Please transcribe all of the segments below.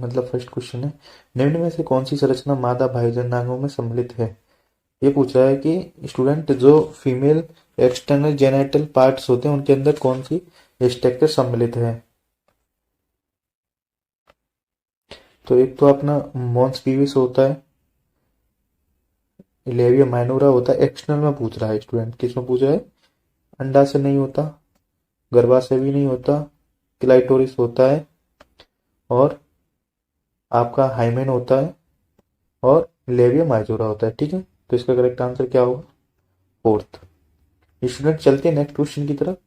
मतलब first question है, निम्न में से कौन सी संरचना मादा भाइजनांगों में सम्मिलित है। ये पूछ रहा है कि स्टूडेंट जो फीमेल एक्सटर्नल जेनिटल पार्ट्स होते हैं उनके अंदर कौन सी स्ट्रक्चर सम्मिलित है। तो एक तो अपना मॉन्स पीविस होता है, लेविया माइनोरा होता है। एक्सटर्नल में पूछ रहा है स्टूडेंट, किस में पूछ रहा है, अंडा से नहीं होता, गर्भाशय भी नहीं होता, क्लाइटोरिस होता है, और आपका हाइमेन होता है, और लेविया माइजोरा होता है। ठीक है, तो इसका करेक्ट आंसर क्या होगा, फोर्थ। स्टूडेंट चलते हैं नेक्स्ट क्वेश्चन की तरफ।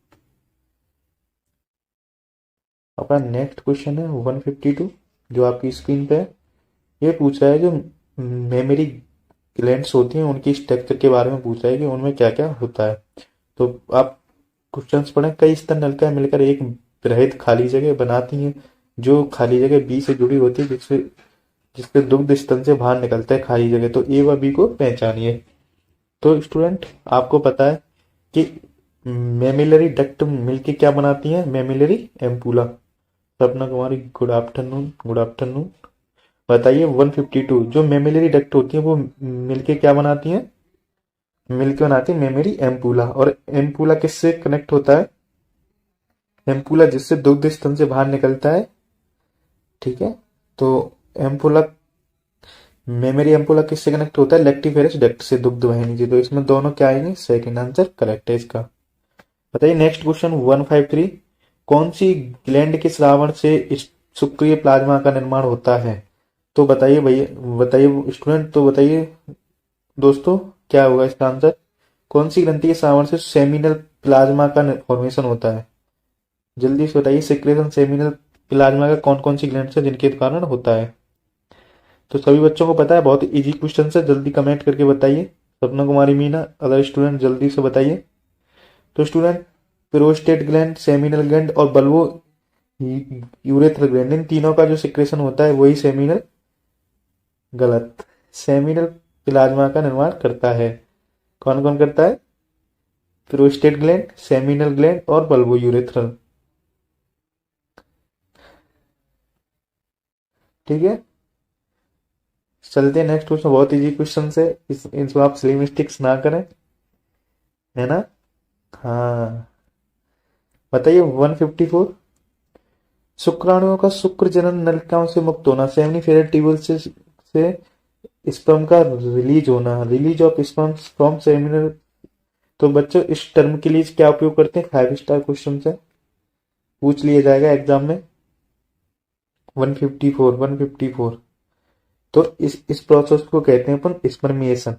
अपना नेक्स्ट क्वेश्चन है 152 जो आपकी स्क्रीन पे है। ये पूछ रहा है जो मेमोरी ग्लैंड्स होती हैं उनकी स्ट्रक्चर के बारे में पूछ रहा है कि उनमें क्या क्या होता है। तो आप क्वेश्चंस पढ़ें, कई स्तन नलिकाएं मिलकर एक बृहद खाली जगह बनाती हैं जो खाली जगह बी से जुड़ी होती है, जिससे जिसके दुग्ध स्तन से बाहर निकलता है खाली जगह। तो ए व बी को पहचानिए। तो स्टूडेंट आपको पता है कि मेमिलरी डक्ट मिलके क्या बनाती है, mammillary एम्पूला। Sapna Kumari good afternoon, good afternoon. बताइए 152 जो मेमिलरी डक्ट होती है वो मिलके क्या बनाती है, मिलके बनाती है मेमोरी एम्पूला। और एम्पूला किससे कनेक्ट होता है, एम्पूला जिससे दुग्ध स्तन से बाहर निकलता है। ठीक है, तो एम्पूला मेमोरी एम्पूला किससे कनेक्ट होता है, लेक्टिफेरस डक्ट से, दुग्ध वाहिनी से। तो इसमें दोनों क्या आएंगे, सेकंड आंसर करेक्ट है इसका। बताइए नेक्स्ट क्वेश्चन 153 कौन सी ग्लैंड के स्रावण से शुक्रिय प्लाज्मा का निर्माण होता है। तो बताइए भैया, बताइए स्टूडेंट, तो बताइए दोस्तों क्या होगा इसका आंसर। कौन सी ग्रंथि के स्रावण से सेमिनल प्लाज्मा का फॉर्मेशन होता है, जल्दी से बताइए। सिक्रेशन सेमिनल प्लाज्मा का कौन कौन सी ग्लैंड है जिनके कारण होता है। तो सभी बच्चों को पता है, बहुत इजी क्वेश्चन है, जल्दी कमेंट करके बताइए। सपना कुमारी मीना, अदर स्टूडेंट जल्दी से बताइए। तो student prostate gland, seminal gland और बल्बो यूरेथ्रल ग्लैंड, इन तीनों का जो सिक्रेशन होता है वही सेमिनल, गलत, सेमिनल प्लाज्मा का निर्माण करता है। कौन कौन करता है, प्रोस्टेट ग्लैंड, सेमिनल ग्लैंड और बल्बो यूरेथ्रल। ठीक है, चलते हैं नेक्स्ट क्वेश्चन, बहुत इजी क्वेश्चन है, इसको आप स्लिम स्टिक्स ना करें, है ना। हाँ, बताइए 154 शुक्राणुओं का शुक्र जनन नलिकाओं से मुक्त होना, सेमिनिफेरल ट्यूबल से स्पर्म का रिलीज होना, release of sperm from seminal. तो बच्चों इस टर्म के लिए क्या उपयोग करते हैं, 5 स्टार क्वेश्चन से पूछ लिया जाएगा एग्जाम में। 154 तो इस प्रोसेस को कहते हैं अपन स्पर्मिएशन,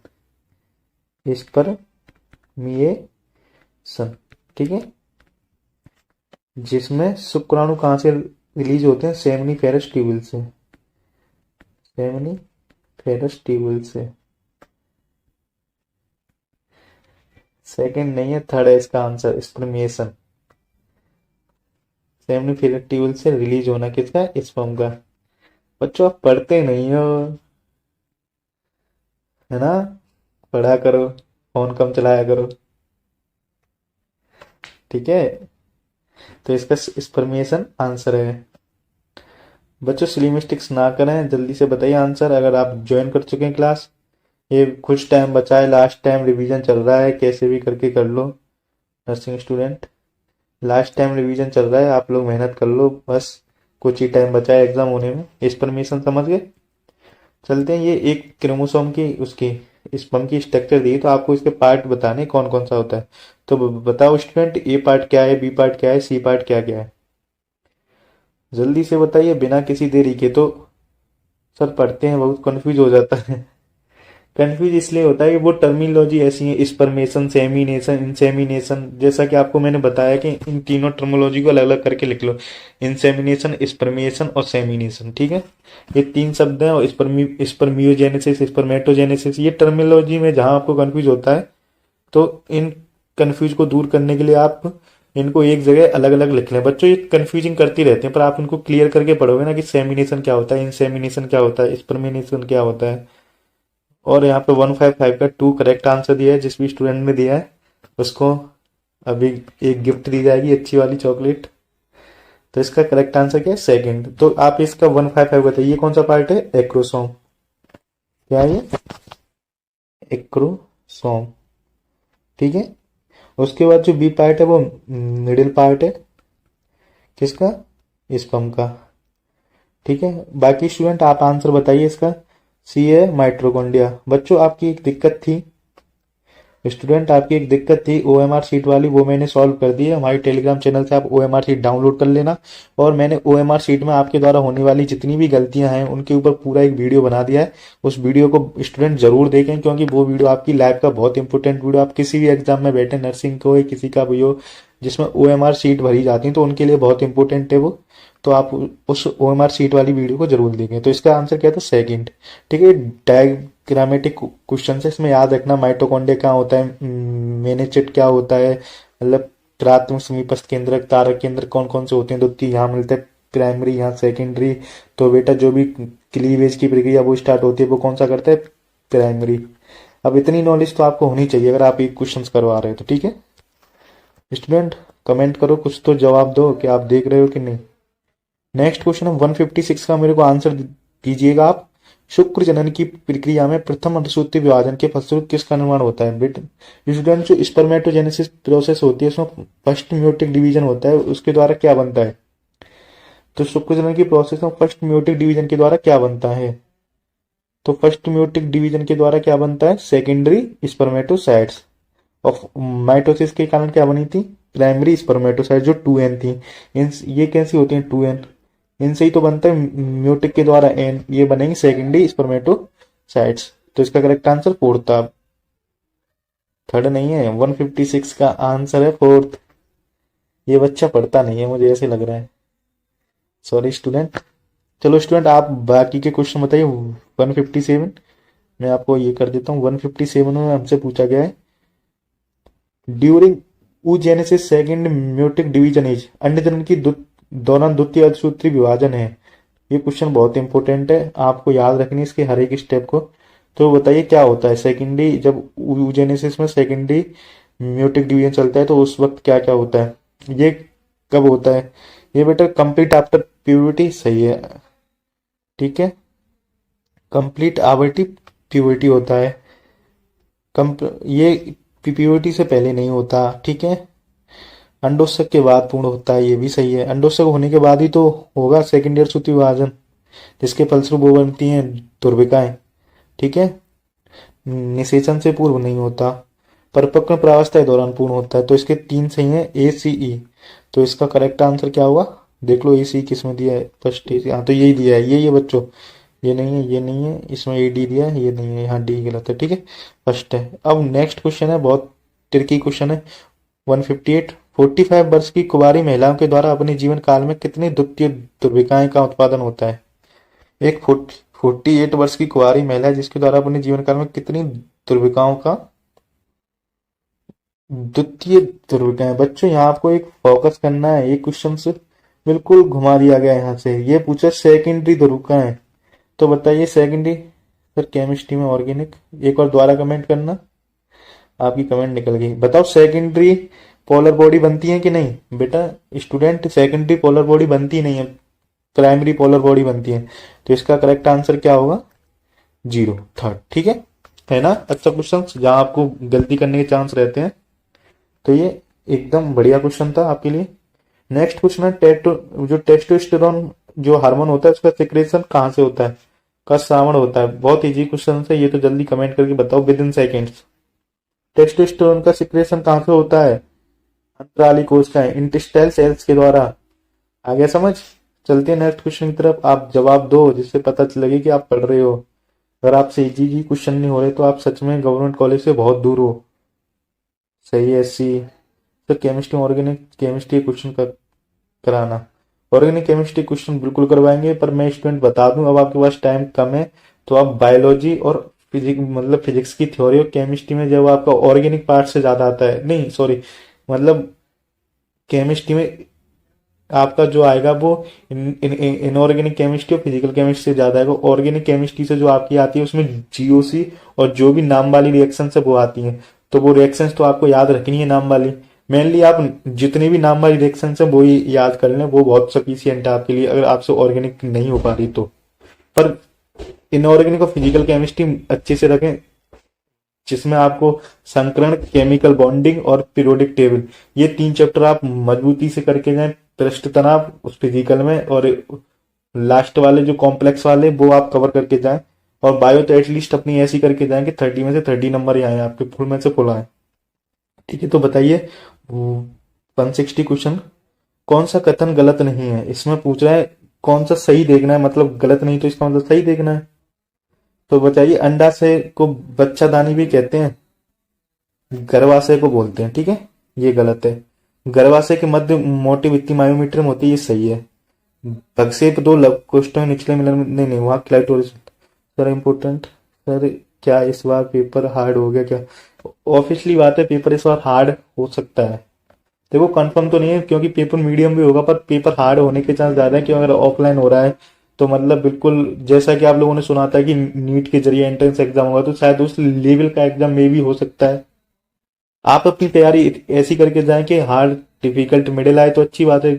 स्पर्मिएशन। ठीक है, जिसमें शुक्राणु कहां से रिलीज होते हैं, सेमिनिफेरस ट्यूबल से, सेमिनिफेरस ट्यूबल से। सेकंड नहीं है, थर्ड है इसका आंसर, स्पर्मिएशन। सेमिनिफेरस ट्यूबल से रिलीज होना किसका, स्पर्म का। बच्चों आप पढ़ते नहीं हो, है ना, पढ़ा करो, फोन कम चलाया करो। ठीक है, तो इसका स्पर्मिएशन आंसर है। बच्चों स्लिमिस्टिक्स ना करें, जल्दी से बताइए आंसर। अगर आप ज्वाइन कर चुके हैं क्लास, ये कुछ टाइम बचा है, लास्ट टाइम रिवीजन चल रहा है, कैसे भी करके कर लो। Nursing student last time revision चल रहा है, आप लोग मेहनत कर लो, बस कुछ ही टाइम बचा है एग्जाम होने में। स्पर्मिएशन समझ गए। चलते हैं, ये एक क्रोमोसोम की उसकी स्पर्म की स्ट्रक्चर दी, तो आपको इसके पार्ट बताने कौन कौन सा होता है। तो बताओ स्टूडेंट, ए पार्ट क्या है, बी पार्ट क्या है, सी पार्ट क्या क्या है, जल्दी से बताइए बिना किसी देरी के। तो सर पढ़ते हैं बहुत कंफ्यूज हो जाता है। कंफ्यूज इसलिए होता है कि वो टर्मिनोलॉजी ऐसी है, स्पर्मेशन, सेमिनेशन, इंसेमिनेशन। जैसा कि आपको मैंने बताया कि इन तीनों टर्मिनोलॉजी को अलग अलग करके लिख लो, इंसेमिनेशन, स्पर्मेशन और सेमिनेशन। ठीक है, ये 3 शब्द हैं, और स्पर्मियोजेनेसिस, स्पर्मेटोजेनेसिस, ये टर्मिनोलॉजी में जहां आपको कंफ्यूज होता है, तो इन कंफ्यूज को दूर करने के लिए आप इनको एक जगह अलग अलग लिख लें। बच्चों ये कंफ्यूजिंग करती रहते हैं, पर आप इनको क्लियर करके पढ़ोगे ना कि सेमिनेशन क्या होता है, इंसेमिनेशन क्या होता है, स्पर्मिनेशन क्या होता है। और यहाँ पे 155 का 2 करेक्ट आंसर दिया है, जिस भी स्टूडेंट ने दिया है उसको अभी एक गिफ्ट दी जाएगी, अच्छी वाली चॉकलेट। तो इसका करेक्ट आंसर क्या है? सेकंड। तो आप इसका 155 बताइए कौन सा पार्ट है? एक्रोसोम। क्या है ये? एक्रोसोम। ठीक है। उसके बाद जो बी पार्ट है वो मिडिल पार्ट है किसका? स्पर्म का। ठीक है। बाकी स्टूडेंट आप आंसर बताइए इसका। सी है माइट्रोकॉन्ड्रिया। बच्चों आपकी एक दिक्कत थी, स्टूडेंट आपकी एक दिक्कत थी ओएमआर शीट वाली, वो मैंने सॉल्व कर दी है। हमारी टेलीग्राम चैनल से आप ओएमआर शीट डाउनलोड कर लेना। और मैंने ओएमआर शीट में आपके द्वारा होने वाली जितनी भी गलतियां हैं उनके ऊपर पूरा एक वीडियो बना दिया है। उस वीडियो को स्टूडेंट जरूर देखें, क्योंकि वो वीडियो आपकी लाइफ का बहुत इंपॉर्टेंट वीडियो। आप किसी भी एग्जाम में बैठे, नर्सिंग को किसी का भी हो जिसमें ओएमआर शीट भरी जाती है, तो उनके लिए बहुत इंपॉर्टेंट है वो। तो आप उस ओएमआर शीट वाली वीडियो को जरूर देखें। तो इसका आंसर क्या था? सेकंड। ठीक है। डायग्रामेटिक क्वेश्चन है, इसमें याद रखना माइटोकॉन्ड्रिया क्या होता है, मेनिचिट क्या होता है, मतलब त्रात्मक समीपस्थ केंद्रक तारक केंद्र कौन कौन से होते हैं, द्वितीय यहाँ मिलते हैं, प्राइमरी यहाँ सेकेंडरी। तो बेटा जो भी क्लीवेज की प्रक्रिया वो स्टार्ट होती है वो कौन सा करता है? प्राइमरी। अब इतनी नॉलेज तो आपको होनी चाहिए अगर आप ये क्वेश्चन करवा रहे हो तो। ठीक है स्टूडेंट, कमेंट करो, कुछ तो जवाब दो कि आप देख रहे हो कि नहीं। नेक्स्ट क्वेश्चन है 156 का, मेरे को आंसर दीजिएगा आप। शुक्र जनन की प्रक्रिया में प्रथम अंडसूत्री विभाजन के फलस्वरूप किसका निर्माण होता है? बेटा स्टूडेंट, जो स्पर्मेटोजेनेसिस प्रोसेस होती है उसमें फर्स्ट म्यूटिक डिवीजन होता है, उसके द्वारा क्या बनता है? तो शुक्र जनन की प्रोसेस में फर्स्ट म्यूटिक डिवीजन के द्वारा क्या बनता है? तो फर्स्ट म्यूटिक डिवीजन के द्वारा क्या बनता है? Secondary spermatocytes. और माइटोसिस के कारण क्या बनी थी? प्राइमरी स्पर्मेटोसाइट जो 2n थी। ये कैसी होती है? 2n। इनसे ही तो बनता है म्यूटिक के द्वारा n, ये बनेंगे सेकेंडरी स्पर्मेटोसाइट्स। तो इसका करेक्ट आंसर फोर्थ था, थर्ड नहीं है। 156 का आंसर है फोर्थ। ये बच्चा पढ़ता नहीं है मुझे ऐसे लग रहा है, सॉरी स्टूडेंट। चलो स्टूडेंट आप बाकी के क्वेश्चन बताइए। 157 मैं आपको ये कर देता हूँ। 157 में हमसे पूछा गया है during oogenesis second meiotic division is, अंड जनन की दौरान द्वितीय अर्धसूत्री विभाजन है। ये क्वेश्चन बहुत इंपॉर्टेंट है, आपको याद रखनी है इसके हर एक स्टेप को। तो बताइए क्या होता है सेकेंडरी, जब oogenesis में सेकेंडरी म्यूटिक डिवीजन चलता है तो उस वक्त क्या क्या होता है? ये कब होता है? ये बेटा कंप्लीट आफ्टर प्यूबर्टी, सही है। ठीक है, कंप्लीट आवर्टी प्यूबर्टी होता है। ये प्यूबर्टी से पहले नहीं होता। ठीक है, अंडोत्सक के बाद पूर्ण होता है, ये भी सही है। अंडोत्सक होने के बाद ही तो होगा सेकेंडरी सूत्री विभाजन, जिसके फलस्वरूप वो बनती हैं ध्रुविकाएं। ठीक है, निषेचन से पूर्व नहीं होता। परिपक्व प्रावस्था के दौरान पूर्ण होता है। तो इसके तीन सही है, ए सी ई। तो इसका करेक्ट आंसर क्या होगा? देख लो ए सी किसमें दिया है, फर्स्ट ए सी, हाँ तो यही दिया है, ये बच्चों ये नहीं है, ये नहीं है, इसमें ए डी दिया है, ये नहीं है, यहाँ डी गलत है। ठीक है, फर्स्ट है। अब नेक्स्ट क्वेश्चन है, बहुत ट्रिकी क्वेश्चन है। 158 45 वर्ष की कुंवारी महिलाओं के द्वारा अपने जीवन काल में कितनी द्वितीय ध्रुविकाएं का उत्पादन होता है? एक 48 वर्ष की कुंवारी महिला जिसके द्वारा अपने जीवन काल में कितनी ध्रुविकाओं का द्वितीय ध्रुविकाएं। बच्चों यहाँ आपको एक फोकस करना है, ये क्वेश्चन से बिल्कुल घुमा दिया गया यहाँ से। ये पूछा सेकेंडरी ध्रुविकाएं, तो बताइए सेकेंडरी। सर केमिस्ट्री में ऑर्गेनिक, एक और द्वारा कमेंट करना। आपकी कमेंट निकल गई। बताओ सेकेंडरी पोलर बॉडी बनती है कि नहीं? बेटा स्टूडेंट सेकेंडरी पोलर बॉडी बनती नहीं है, प्राइमरी पोलर बॉडी बनती है। तो इसका करेक्ट आंसर क्या होगा? 0, थर्ड। ठीक है ना? अच्छा क्वेश्चन, जहां आपको गलती करने के चांस रहते हैं। तो ये एकदम बढ़िया क्वेश्चन था आपके लिए। नेक्स्ट क्वेश्चन है जो टेस्टोस्टेरोन जो हार्मोन होता है उसका सिक्रेशन कहाँ से होता है? का श्रावण होता है। बहुत इजी क्वेश्चन है ये, तो जल्दी कमेंट करके बताओ विद इन सेकेंड्स। टेस्टोस्टेरोन का सिक्रेशन कहाँ से होता है? अंतराली कोशिकाएं, इंटेस्टाइल सेल्स के द्वारा। आ गया समझ? चलते हैं नेक्स्ट क्वेश्चन की तरफ। आप जवाब दो जिससे पता लगे कि आप पढ़ रहे हो। अगर आपसे इजी क्वेश्चन नहीं हो रहे तो आप सच में गवर्नमेंट कॉलेज से बहुत दूर हो। सही है सी। तो केमिस्ट्री ऑर्गेनिक केमिस्ट्री क्वेश्चन कराना, ऑर्गेनिक केमिस्ट्री क्वेश्चन बिल्कुल करवाएंगे। पर मैं स्टूडेंट बता दूं, अब आपके पास टाइम कम है तो आप बायोलॉजी और फिजिक्स, मतलब फिजिक्स की थ्योरी और केमिस्ट्री में जब आपका ऑर्गेनिक पार्ट से ज्यादा आता है, नहीं सॉरी, मतलब केमिस्ट्री में आपका जो आएगा वो इनऑर्गेनिक केमिस्ट्री और फिजिकल केमिस्ट्री से ज्यादा आएगा। ऑर्गेनिक केमिस्ट्री से जो आपकी आती है उसमें जीओसी और जो भी नाम वाली रिएक्शन है वो आती है। तो वो रिएक्शंस तो आपको याद रखनी है नाम वाली। मेनली आप जितनी भी नामवार रिएक्शंस है वो ही याद कर लें, वो बहुत सफिशियंट है आपके लिए अगर आपसे ऑर्गेनिक नहीं हो पा रही तो। पर इनऑर्गेनिक और फिजिकल केमिस्ट्री अच्छे से रखें, जिसमें आपको संकरण, केमिकल बॉन्डिंग और पीरियोडिक टेबल, ये 3 चैप्टर आप मजबूती से करके जाएं पृष्ठ तनाव उस फिजिकल में, और लास्ट वाले जो कॉम्प्लेक्स वाले वो आप कवर करके जाएं। और बायो तो एटलीस्ट अपनी ऐसी करके जाएं कि 30 में से 30 नंबर ही आए आपके, फुल में से फुल आए। ठीक है, तो बताइए 160 क्वेश्चन, कौन सा कथन गलत नहीं है? इसमें पूछ रहा है कौन सा सही देखना है, मतलब गलत नहीं तो इसका मतलब सही देखना है। तो बताइए, अंडा से को बच्चादानी भी कहते हैं, गर्भाशय को बोलते हैं, ठीक है, ये गलत है। गर्भाशय के मध्य मोटी भित्ति मायोमीटर में होती है, ये सही है। प्रक्षेप दो लव कोष्ठों में निचले मिलन में, नहीं नहीं, वहां क्लाइटोरिस। सर इम्पोर्टेंट, सर क्या इस बार पेपर हार्ड हो गया क्या? ऑफिशियली बात है, पेपर इस बार हार्ड हो सकता है। देखो कंफर्म तो नहीं है क्योंकि पेपर मीडियम भी होगा, पर पेपर हार्ड होने के चांस ज्यादा है, क्योंकि अगर ऑफलाइन हो रहा है तो मतलब बिल्कुल जैसा कि आप लोगों ने सुना था कि नीट के जरिए एंट्रेंस एग्जाम होगा, तो शायद उस लेवल का एग्जाम में भी हो सकता है। आप अपनी तैयारी ऐसी करके जाएं कि हार्ड डिफिकल्ट मिडिल आए तो अच्छी बात है,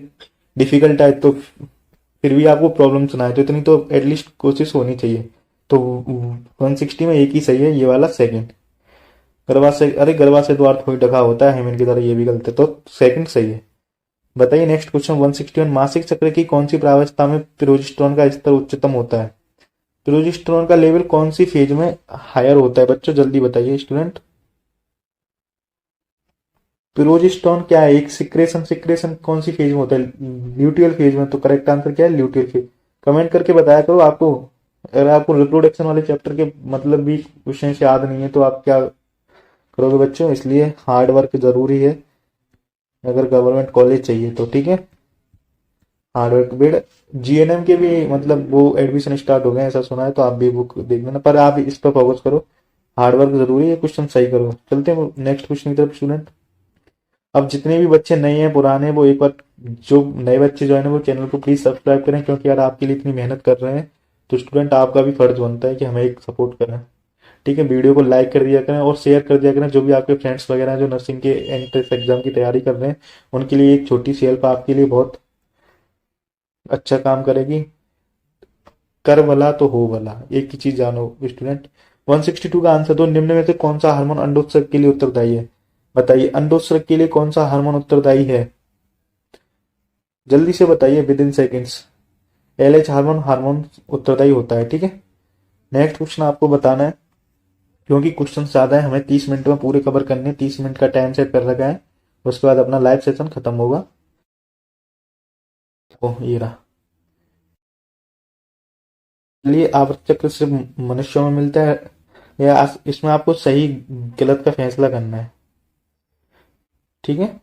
डिफिकल्ट आए तो फिर भी आपको प्रॉब्लम्स ना आए, तो इतनी तो एटलीस्ट कोशिश होनी चाहिए। तो 160 में एक ही सही है, ये वाला सेकंड। गर्भाशय, अरे गर्भाशय द्वार थोड़ी ढका होता है हेमन की तरह, ये भी गलत है, तो सेकंड सही है। बताइए नेक्स्ट क्वेश्चन 161, मासिक चक्र की कौन सी प्रावस्था में प्रोजेस्टेरोन का स्तर उच्चतम होता है? प्रोजेस्टेरोन का लेवल कौन सी फेज में हायर होता है बच्चों, जल्दी बताइए स्टूडेंट। प्रोजेस्टेरोन क्या है? एक सिक्रेशन, सिक्रेशन कौन सी फेज में होता है? ल्यूटियल फेज में। तो करेक्ट आंसर क्या है? Luteal phase. कमेंट करके बताया करो आपको, अगर आपको रिप्रोडक्शन वाले चैप्टर के मतलब भी क्वेश्चन याद नहीं है तो आप क्या करोगे बच्चों, इसलिए हार्ड वर्क जरूरी है अगर गवर्नमेंट कॉलेज चाहिए तो, ठीक है। हार्ड वर्क बेड, जीएनएम के भी मतलब वो एडमिशन स्टार्ट हो गए ऐसा सुना है, तो आप भी बुक देख लेना, पर आप इस पर फोकस करो, हार्ड वर्क जरूरी है, क्वेश्चन सही करो। चलते हैं नेक्स्ट क्वेश्चन की तरफ स्टूडेंट। अब जितने भी बच्चे नए हैं पुराने हैं, वो एक बार, जो नए बच्चे ज्वाइन है वो चैनल को प्लीज सब्सक्राइब करें, क्योंकि यार आपके लिए इतनी मेहनत कर रहे हैं तो स्टूडेंट आपका भी फर्ज बनता है कि हमें एक सपोर्ट करें। ठीक है, वीडियो को लाइक कर दिया करें और शेयर कर दिया करें, जो भी आपके फ्रेंड्स वगैरह हैं जो नर्सिंग के एंट्रेंस एग्जाम की तैयारी कर रहे हैं, उनके लिए एक छोटी सी हेल्प आपके लिए बहुत अच्छा काम करेगी। कर भला तो हो भला, एक ही चीज जानो स्टूडेंट। 162 का आंसर दो, निम्न में से कौन सा हार्मोन अंडोत्सर्ग के लिए उत्तरदायी है? बताइए अंडोत्सर्ग के लिए कौन सा हार्मोन उत्तरदायी है, जल्दी से बताइए with in seconds. LH hormone, hormone उत्तरदायी होता है, ठीक है। नेक्स्ट क्वेश्चन आपको बताना है, क्योंकि क्वेश्चन ज्यादा है, हमें 30 मिनट में पूरे कवर करने, 30 मिनट का टाइम सेट कर रखा है, उसके बाद अपना लाइव सेशन खत्म होगा। ओह ये रहा। चलिए, आवर्त चक्र सिर्फ मनुष्यों में मिलता है या इसमें आपको सही गलत का फैसला करना है, ठीक है।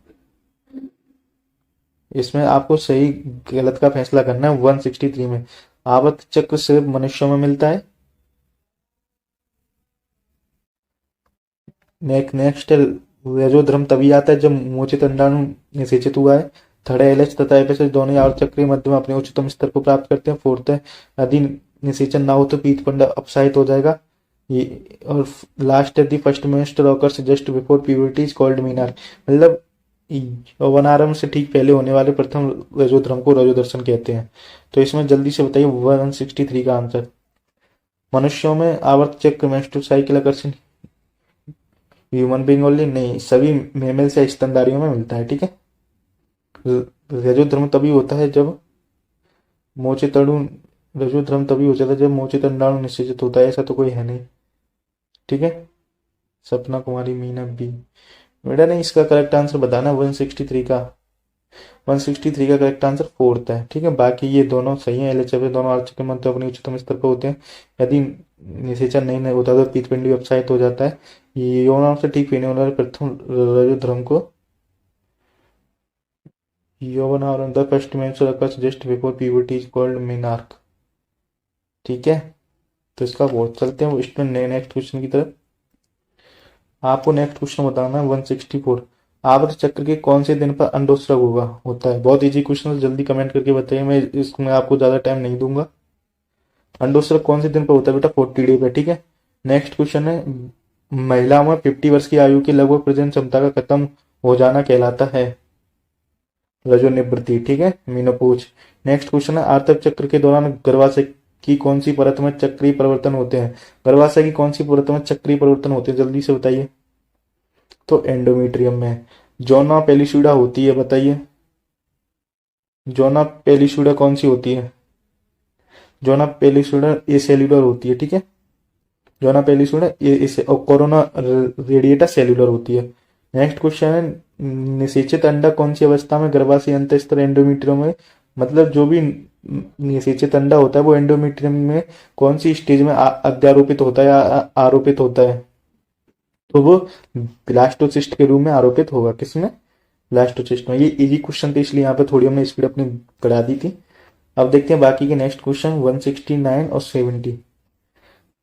इसमें आपको सही गलत का फैसला करना है। 163 में आवर्त चक्र सिर्फ मनुष्यों में मिलता है। नेक्स्ट रजोधर्म तभी आता है जब मोचित अंडाणु निषेचित हुआ है। थर्ड है एलएच तथा एफएसएच दोनों ही आवर्त चक्र के मध्य में अपने उच्चतम स्तर को प्राप्त करते हैं। फोर्थ है यदि निषेचन ना हो तो पीतपिंड अपसाहित हो जाएगा। ये और लास्ट है the first menstrual occurs just before puberty is called menarche, मतलब वनारंभ से ठीक पहले होने वाले प्रथम रजोधर्म को रजोदर्शन कहते हैं। तो इसमें जल्दी से बताइए 163 का आंसर। मनुष्यों में आवर्त चक्र मेंस्ट्रुअल साइकिल आकर्षण ह्यूमन बीइंग ओनली नहीं, सभी मेमल्स या स्तनधारियों में मिलता है, ठीक है। रजोधर्म तभी होता है जब मोचित अणु, रजोधर्म तभी हो जाता है जब मोचित अंडाणु निषेचित होता है, ऐसा तो कोई है नहीं, ठीक है। सपना कुमारी, मीना बी, बेटा नहीं, इसका करेक्ट आंसर बताना 163 का। 163 का करेक्ट आंसर फोर्थ है, ठीक है। बाकी ये दोनों सही है, एलएचएफ दोनों आर्च के मध्य अपने उच्चतम स्तर पर होते हैं। यदि निषेचन नहीं होता तो पीतपिंडी अपसाहित हो जाता है। ये यौनांग से ठीक पीने वाले प्रथम रजोधर्म को यौवन और the first menstrual occurs just before puberty is called menarche, ठीक है। तो इसका बहुत चलते हैं स्टूडेंट नेक्स्ट क्वेश्चन की तरफ। आपको नेक्स्ट क्वेश्चन बताना है 164, आवर्त चक्र के कौन से दिन पर अंडोत्सर्ग होगा होता है? बहुत इजी क्वेश्चन, जल्दी कमेंट करके बताइए, मैं इसमें आपको ज्यादा टाइम नहीं दूंगा। अंडोत्सर्ग कौन से दिन पर होता है बेटा? 40 डे पे, ठीक है। नेक्स्ट क्वेश्चन है, महिलाओं में 50 वर्ष की आयु की लगभग प्रजनन क्षमता का खत्म हो जाना कहलाता है रजोनिवृत्ति। ठीक है, मीनोपोज। नेक्स्ट क्वेश्चन है, आर्तव चक्र के दौरान गर्भाशय की कौन सी परत में चक्रीय परिवर्तन होते हैं? गर्भाशय की कौन सी परत में चक्रीय परिवर्तन होते हैं, जल्दी से बताइए। तो एंडोमेट्रियम में। जोना पेलिसूडा होती है, बताइए। जोना पेलिसूडा कौन सी होती है? जोना पेलिसूडा एसेल्यूलर होती है। ठीक है, जोना पेलिसूडा इसे और कोरोना रेडिएटा सेल्यूलर होती है। नेक्स्ट क्वेश्चन है, निषेचित अंडा कौन सी अवस्था में गर्भाशय अंतःस्तर एंडोमेट्रियम में, मतलब जो भी निषेचित अंडा होता है वो एंडोमेट्रियम में कौन सी स्टेज में अध्यारोपित होता है या आरोपित होता है? तो वो ब्लास्टोसिस्ट के रूप में आरोपित होगा। किसमें? ब्लास्टोसिस्ट में। ये इजी क्वेश्चन थे, इसलिए यहाँ पे थोड़ी हमने स्पीड अपनी बढ़ा दी थी। अब देखते हैं बाकी के नेक्स्ट क्वेश्चन 169 और 70।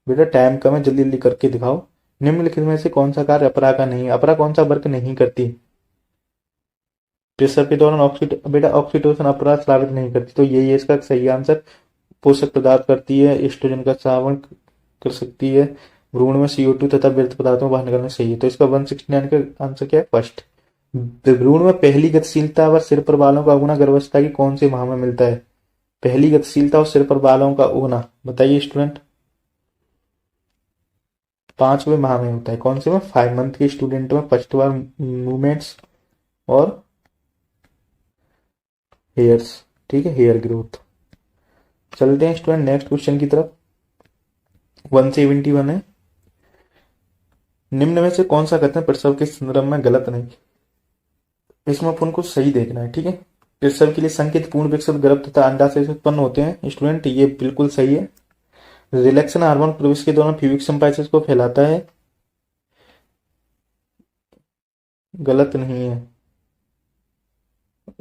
बेटा टाइम कम है, जल्दी जल्दी करके दिखाओ। निम्नलिखित में से कौन सा कार्य अपरा का नहीं? अपरा कौन सा वर्क नहीं करती? प्रेशर के दौरान बेटा ऑक्सीटोसिन अपराध स्रावित नहीं करती, तो यही है इसका सही आंसर। पोषक पदार्थ करती है, एस्ट्रोजन का स्रावण कर सकती है, भ्रूण में CO2 तथा व्यर्थ पदार्थों को बाहर निकालना सही है। तो इसका 169 का आंसर क्या है? फर्स्ट। भ्रूण में पहली गतिशीलता व सिर पर बालों का उगना गर्भावस्था की कौन से माह में मिलता है? पहली गतिशीलता और सिर पर बालों का उगना, बताइए स्टूडेंट। 5वें माह में होता है। कौन से में? 5 मंथ के स्टूडेंट में फर्स्ट बार मूवमेंट्स और हेयर्स। ठीक है, हेयर ग्रोथ। चलते हैं स्टूडेंट नेक्स्ट क्वेश्चन की तरफ। 171 है, निम्न में से कौन सा कथन प्रसव के संदर्भ में गलत नहीं? इसमें अपन को सही देखना है। ठीक है, प्रसव के लिए संकेत पूर्ण विकसित गर्भ तथा अंडाशय से उत्पन्न होते हैं स्टूडेंट, ये बिल्कुल सही है। रिलैक्सन हार्मोन प्रवेश के दौरान प्यूबिक सिम्पाइसिस को फैलाता है, गलत नहीं है।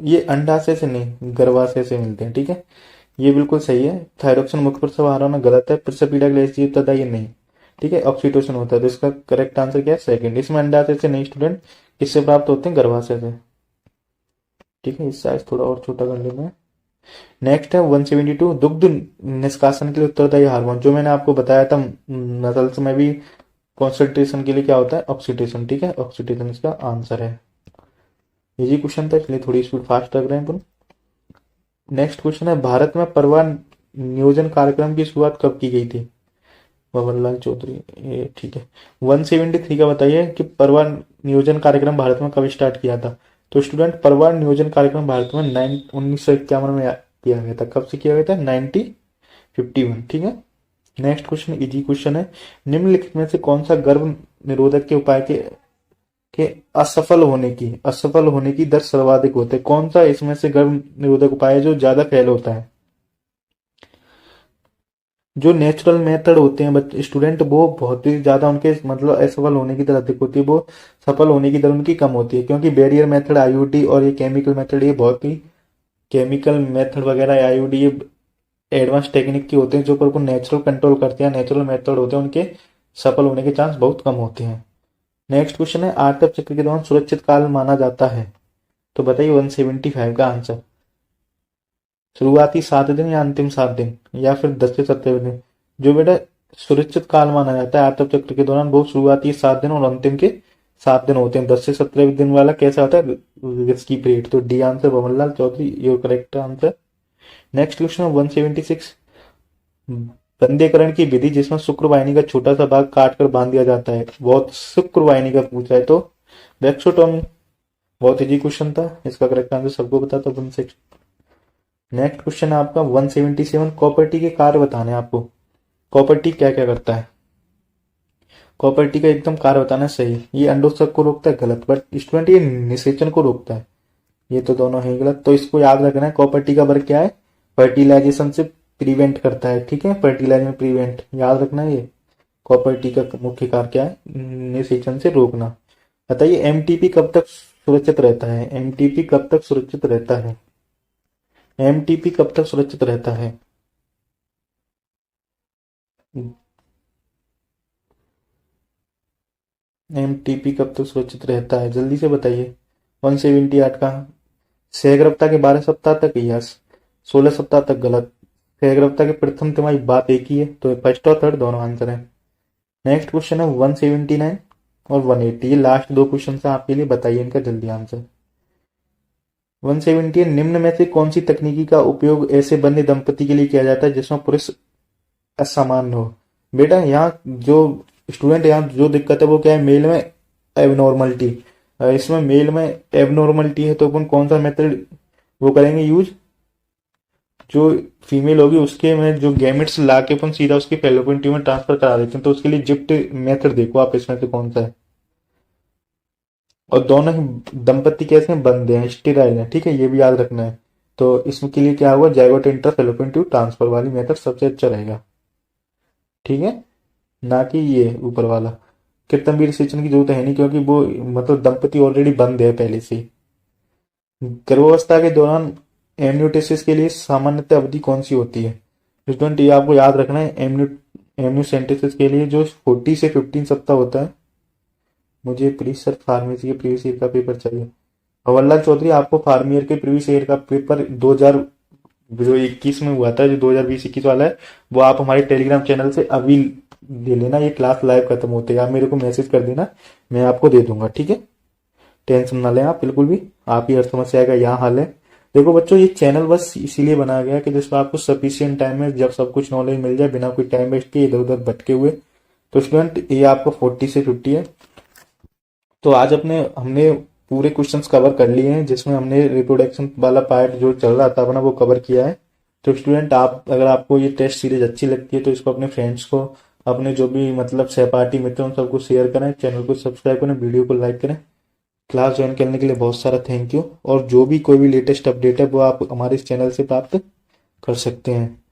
ये अंडाशय से नहीं, गर्भाशय से मिलते हैं। ठीक है, ये बिल्कुल सही है। थायरोक्सिन मुख्य प्रसव हार्मोन गलत है। प्रसव पीड़ा ग्लेसियस तथा ये नहीं। ठीक है, ऑक्सीटोसिन होता है, तो इसका करेक्ट आंसर क्या है? सेकंड। इसमें अंडाशय से नहीं स्टूडेंट, किससे प्राप्त होते हैं? गर्भाशय से। ठीक है, इस साइज थोड़ा और छोटा कर लेना है। नेक्स्ट है 172, दुग्ध निष्कासन के लिए उत्तरदायी हार्मोन, जो मैंने आपको बताया था मसल्स में भी कॉन्सेंट्रेशन के लिए क्या होता है? ऑक्सीटोसिन। ठीक है, ऑक्सीटोसिन इसका आंसर है। इजी क्वेश्चन था, इसलिए थोड़ी स्पीड फास्ट रख रहे हैं अपन। नेक्स्ट क्वेश्चन है, भारत में परिवार नियोजन कार्यक्रम की शुरुआत कब की गई थी? बबनलाल चौधरी। ये ठीक है। 173 का बताइए कि परिवार नियोजन कार्यक्रम भारत में कब स्टार्ट किया था? तो स्टूडेंट परिवार नियोजन कार्यक्रम भारत में 1951 में किया गया था। कब से किया गया था? 1951। ठीक है, नेक्स्ट क्वेश्चन इजी क्वेश्चन है, निम्नलिखित में से कौन सा गर्भ निरोधक के उपाय के असफल होने की दर सर्वाधिक होते हैं? कौन सा इसमें से गर्भ निरोधक उपाय है जो ज्यादा फेल होता है? जो नेचुरल मेथड होते हैं बच्चे स्टूडेंट, वो बहुत ही ज्यादा उनके मतलब असफल होने की दर अधिक होती है, वो सफल होने की दर उनकी कम होती है, क्योंकि बैरियर मेथड IUD और ये केमिकल मेथड, ये बहुत ही केमिकल मेथड वगैरह IUD ये एडवांस टेक्निक की होते हैं जो पर नेचुरल कंट्रोल करते हैं। नेचुरल मेथड होते हैं, उनके सफल होने के चांस बहुत कम होते हैं। नेक्स्ट क्वेश्चन है, आर्तव चक्र के दौरान सुरक्षित काल माना जाता है, तो बताइए 175 का आंसर। शुरुआती 7 दिन या अंतिम 7 दिन या फिर 10 से 17 दिन? जो बेटा सुरक्षित काल माना जाता है आर्तव चक्र के दौरान, वो शुरुआती 7 दिन और अंतिम के 7 दिन होते हैं। 10 से 17 दिन वाला कैसा होता है? Risky period. तो D answer Babanlal Chaudhary, your correct answer. Next question 176, बंदेकरण की विधि जिसमें शुक्र वाहिनी का छोटा सा भाग काट कर बांध दिया जाता है, बहुत शुक्र वाहिनी का पूछा है, तो वैक्सोटोमी। बहुत इजी क्वेश्चन था, इसका करेक्ट आंसर सबको पता था। 16। नेक्स्ट क्वेश्चन है आपका 177, कॉपर टी के कार्य बताने हैं आपको। कॉपर टी क्या क्या करता है? कॉपर टी का एकदम कार्य बताना सही। ये अंडोत्सर्ग को रोकता है, गलत। बट स्टूडेंट ये निषेचन को रोकता है, ये तो दोनों है गलत। तो इसको याद रखना है, कॉपर टी का वर्क क्या है? फर्टिलाइजेशन से प्रिवेंट करता है। ठीक है, फर्टिलाइजेशन प्रिवेंट, याद रखना है। ये कॉपर टी का मुख्य कार्य क्या है? निषेचन से रोकना। बताइए एमटीपी कब तक सुरक्षित रहता है? एमटीपी कब तक सुरक्षित रहता है? एमटीपी कब तक सुरक्षित रहता है? एमटीपी कब तक सुरक्षित रहता है, जल्दी से बताइए। 178 का सहग्रभता के 12 सप्ताह तक, यस। 16 सप्ताह तक, गलत। सहग्रभता के प्रथम तिमाही, बात एक ही है, तो फर्स्ट और थर्ड दोनों आंसर है। नेक्स्ट क्वेश्चन है 179, और 180। ये लास्ट दो क्वेश्चन है आपके लिए, बताइए इनका जल्दी आंसर। 170 निम्न में से कौन सी तकनीकी का उपयोग ऐसे बंधे दंपति के लिए किया जाता है जिसमें पुरुष असामान्य हो। बेटा यहाँ जो स्टूडेंट, यहाँ जो दिक्कत है वो क्या है, मेल में एबनॉर्मलिटी। इसमें मेल में एबनॉर्मलिटी है तो अपन कौन सा मेथड वो करेंगे यूज, जो फीमेल होगी उसके में जो गैमेट्स ला के अपन सीधा उसके फेलोपियन ट्यूब में ट्रांसफर करा देते हैं, तो उसके लिए जिप्ट मेथड देखो आप इसमें से कौन सा है। और दोनों ही दंपति कैसे हैं, बंधे हैं, स्टेराइल है, ठीक है, ये भी याद रखना है। तो इसके लिए क्या हुआ, zygote inter fallopian tube transfer वाली मेथड सबसे अच्छा रहेगा, ठीक है, ना कि ये ऊपर वाला। कृत्रिम रिसेचन की जरूरत है नहीं, क्योंकि वो मतलब दंपति ऑलरेडी बंद है पहले से ही। गर्भावस्था के दौरान एमनियोटेसिस के लिए सामान्यतः अवधि कौन सी होती है। स्टूडेंट ये आपको याद रखना है, एमनियोसेंटेसिस के लिए जो 40 से 15 सप्ताह होता है। मुझे प्लीज सर फार्मेसी के प्रीवियस ईयर का पेपर चाहिए। भंवरलाल चौधरी, आपको फार्म ईयर के प्रीवियस ईयर का पेपर 2021 में हुआ था, जो 2020-21 वाला है, वो आप हमारे टेलीग्राम चैनल से अभी ले लेना। ये क्लास लाइव खत्म होते ही आप मेरे को मैसेज कर देना, मैं आपको दे दूंगा, ठीक है। टेंशन ना लें आप बिल्कुल भी, आप ही हर समस्या का यहाँ हल है। देखो बच्चों, ये चैनल बस इसीलिए बनाया गया कि जिसमें आपको सफिशियंट टाइम में जब सब कुछ नॉलेज मिल जाए, बिना कोई टाइम वेस्ट किए इधर उधर भटके हुए। तो स्टूडेंट ये आपको 40 से 50 है। तो आज हमने पूरे क्वेश्चंस कवर कर लिए हैं, जिसमें हमने रिप्रोडक्शन वाला पार्ट जो चल रहा था अपना वो कवर किया है। तो स्टूडेंट आप, अगर आपको ये टेस्ट सीरीज अच्छी लगती है तो इसको अपने फ्रेंड्स को, अपने जो भी मतलब सहपाठी मित्र उन सबको शेयर करें, चैनल को सब्सक्राइब करें, वीडियो को लाइक करें। क्लास ज्वाइन करने के लिए बहुत सारा थैंक यू। और जो भी कोई भी लेटेस्ट अपडेट है वो आप हमारे इस चैनल से प्राप्त कर सकते हैं।